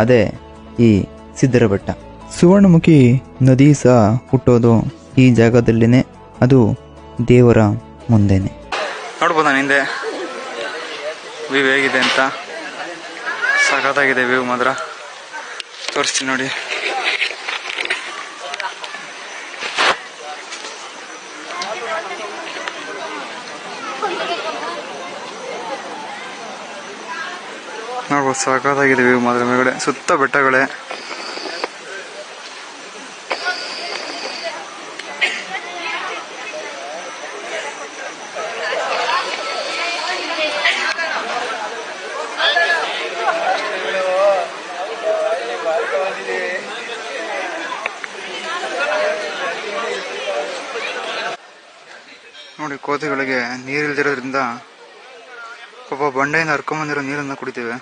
ಅದೇ ಈ ಸಿದ್ದರ ಬೆಟ್ಟ. ಸುವರ್ಣಮುಖಿ ನದಿ ಸಹ ಹುಟ್ಟೋದು ಈ ಜಾಗದಲ್ಲಿನೇ, ಅದು ದೇವರ ಮುಂದೆನೆ. ನೋಡ್ಬೋದು ನಾನು ಹಿಂದೆ ವ್ಯೂ ಹೇಗಿದೆ ಅಂತ. ಸಖತ್ತಾಗಿದೆ ವ್ಯೂ ಮಾತ್ರ, ತೋರಿಸ್ತೀನಿ ನೋಡಿ. ನೋಡ್ಬೋದು ಸಖತ್ತಾಗಿದೆ ವ್ಯೂ ಮಾತ್ರ. ಮೇಲ್ಗಡೆ ಸುತ್ತ ಬೆಟ್ಟಗಳೇ. ನೋಡಿ ಕೋತಿಗಳಿಗೆ ನೀರಿಲ್ದಿರೋದ್ರಿಂದ ಪಾಪ ಬಂಡೆಯಿಂದ ಹರ್ಕೊಂಬಂದಿರೋ ನೀರನ್ನು ಕುಡಿತೇವೆ.